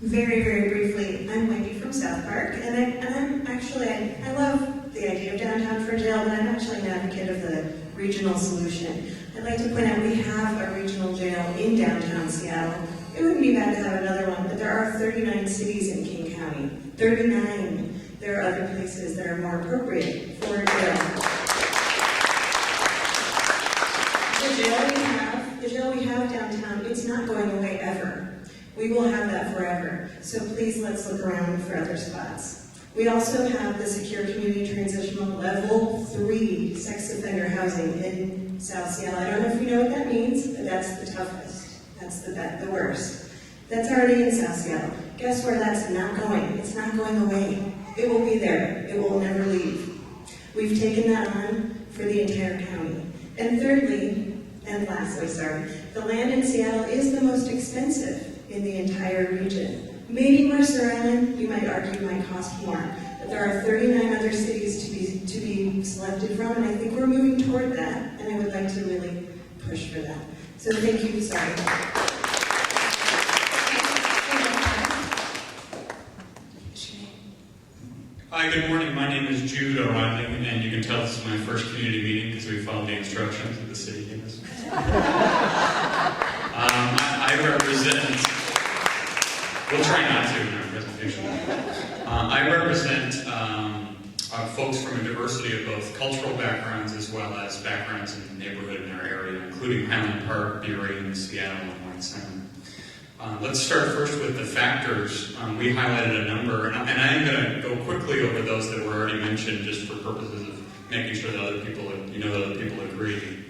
Very, very briefly, I'm Wendy from South Park, and I'm actually, I love the idea of downtown for jail, but I'm actually an advocate of the regional solution. I'd like to point out we have a regional jail in downtown Seattle. It wouldn't be bad to have another one, but there are 39 cities in King County. 39. There are other places that are more appropriate for a jail. The jail we have downtown, it's not going away ever. We will have that forever. So please, let's look around for other spots. We also have the Secure Community Transitional Level 3 sex offender housing in South Seattle. I don't know if you know what that means, but that's the toughest. That's the worst. That's already in South Seattle. Guess where that's not going? It's not going away. It will be there. It will never leave. We've taken that on for the entire county. And thirdly, and lastly, the land in Seattle is the most expensive in the entire region. Maybe Mercer Island, you might argue, might cost more, but there are 39 other cities to be selected from, and I think we're moving toward that, and I would like to really push for that. So thank you, Hi, good morning. My name is Jude O'Reilly, and you can tell this is my first community meeting because we followed the instructions that the city gave us. I represent, we'll try not to in our presentation. I represent folks from a diversity of both cultural backgrounds as well as backgrounds in the neighborhood in our area, including Highland Park, Beery, and Seattle and White Center. Let's start first with the factors. We highlighted a number, and I am going to go quickly over those that were already mentioned just for purposes of making sure that other people agree.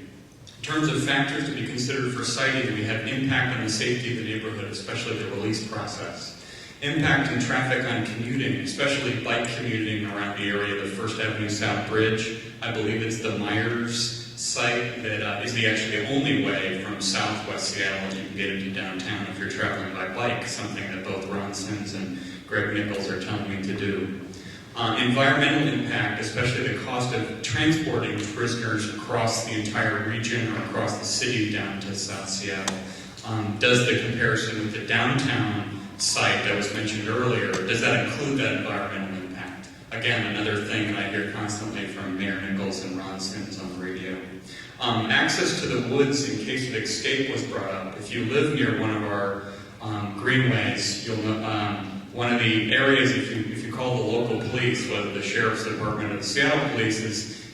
In terms of factors to be considered for siting, we have impact on the safety of the neighborhood, especially the release process. Impact in traffic on commuting, especially bike commuting around the area of the First Avenue South Bridge. I believe it's the Myers site that is actually the only way from southwest Seattle that you can get into downtown if you're traveling by bike, something that both Ron Sims and Greg Nichols are telling me to do. Environmental impact, especially the cost of transporting prisoners across the entire region or across the city down to South Seattle. Does the comparison with the downtown site that was mentioned earlier, does that include that environmental impact? Again, another thing that I hear constantly from Mayor Nichols and Ron Sims on the radio. Access to the woods in case of escape was brought up. If you live near one of our greenways, you'll know one of the areas, if you call the local police, whether the Sheriff's Department or the Seattle Police,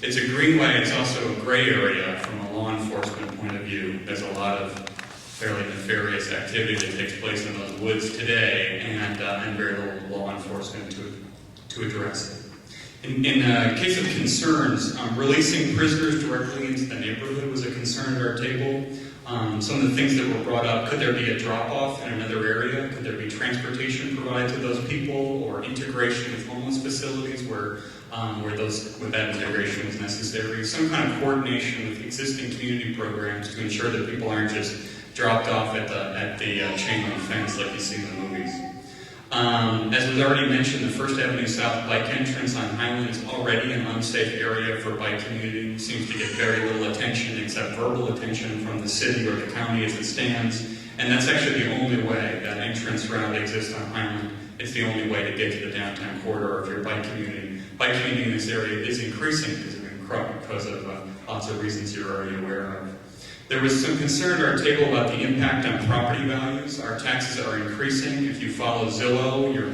it's a greenway. It's also a gray area from a law enforcement point of view. There's a lot of fairly nefarious activity that takes place in those woods today, and very little law enforcement to address it. In case of concerns, releasing prisoners directly into the neighborhood was a concern at our table. Some of the things that were brought up, could there be a drop-off in another area? Could there be transportation provided to those people, or integration with homeless facilities where that integration is necessary? Some kind of coordination with existing community programs to ensure that people aren't just dropped off at the chain link fence like you see in the movies. As was already mentioned, the First Avenue South bike entrance on Highland is already an unsafe area for bike commuting. Seems to get very little attention except verbal attention from the city or the county as it stands. And that's actually the only way that entrance route exists on Highland. It's the only way to get to the downtown corridor if you're bike commuting. Bike commuting in this area is increasing because of lots of reasons you're already aware of. There was some concern at our table about the impact on property values. Our taxes are increasing. If you follow Zillow, your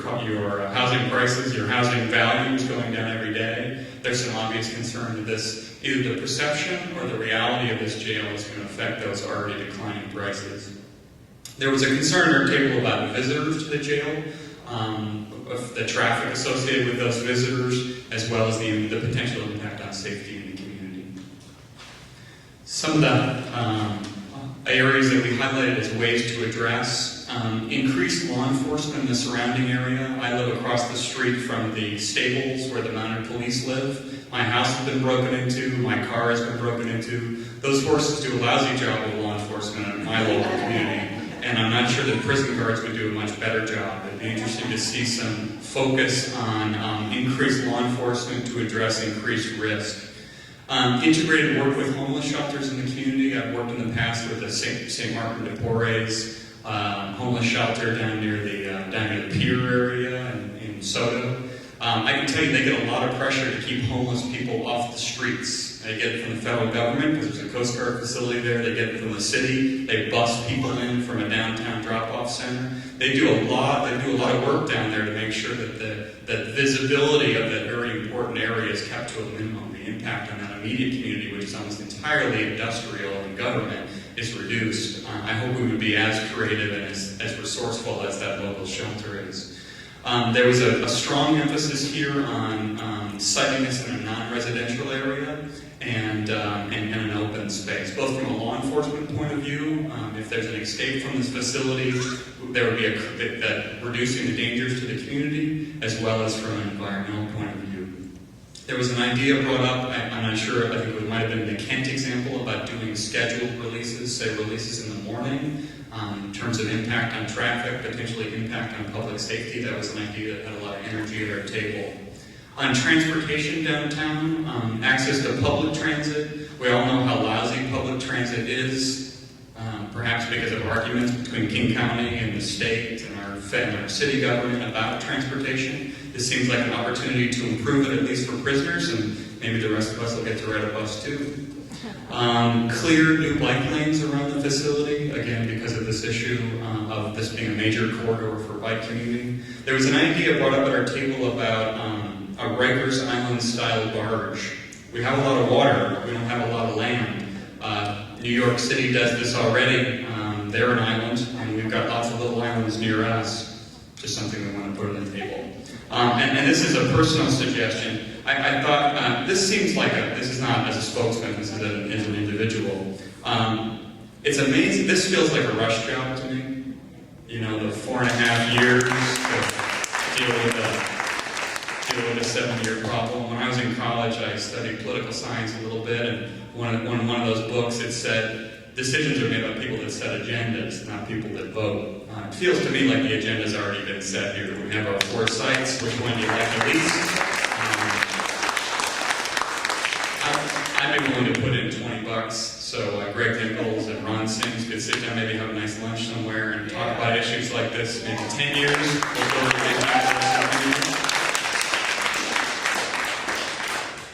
housing prices, your housing values going down every day. There's some obvious concern that this, either the perception or the reality of this jail is going to affect those already declining prices. There was a concern at our table about visitors to the jail, of the traffic associated with those visitors, as well as the potential impact on safety in the community. Some of the areas that we highlighted as ways to address, increased law enforcement in the surrounding area. I live across the street from the stables where the mounted police live. My house has been broken into, my car has been broken into. Those horses do a lousy job of law enforcement in my local community, and I'm not sure that prison guards would do a much better job. It'd be interesting to see some focus on increased law enforcement to address increased risk. Integrated work with homeless shelters in the community. I've worked in the past with the St. Martin de Porres homeless shelter down near the pier area in Soto. I can tell you they get a lot of pressure to keep homeless people off the streets. They get it from the federal government because there's a Coast Guard facility there. They get it from the city. They bus people in from a downtown drop-off center. They do a lot of work down there to make sure that the visibility of that very important area is kept to a minimum. The impact on that immediate community, which is almost entirely industrial and government, is reduced. I hope we would be as creative and as resourceful as that local shelter is. There was a strong emphasis here on siting this in a non-residential area and an open space, both from a law enforcement point of view. If there's an escape from this facility, there would be reducing the dangers to the community, as well as from an environmental point of view. There was an idea brought up, I'm not sure, I think it might have been the Kent example about doing scheduled releases, say releases in the morning, in terms of impact on traffic, potentially impact on public safety. That was an idea that had a lot of energy at our table. On transportation downtown, access to public transit, we all know how lousy public transit is, perhaps because of arguments between King County and the state and our city government about transportation. This seems like an opportunity to improve it, at least for prisoners, and maybe the rest of us will get to ride a bus too. Clear new bike lanes around the facility, again, because of this issue of this being a major corridor for bike commuting. There was an idea brought up at our table about a Rikers Island style barge. We have a lot of water, we don't have a lot of land. New York City does this already. They're an island, and we've got lots of little islands near us. Just something we want to put on the table. And this is a personal suggestion. I thought, this seems like this is not as a spokesman, this is as an individual. It's amazing, this feels like a rush job to me. You know, the 4.5 years to deal with a 7-year problem. When I was in college, I studied political science a little bit, and one of those books, it said, decisions are made by people that set agendas, not people that vote. It feels to me like the agenda's already been set here. We have our 4 sites, which one do you like the least? I'd be willing to put in $20, so Greg Nichols and Ron Sims could sit down, maybe have a nice lunch somewhere and talk about issues like this maybe 10 years before we get back to this.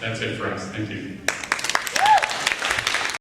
That's it for us. Thank you.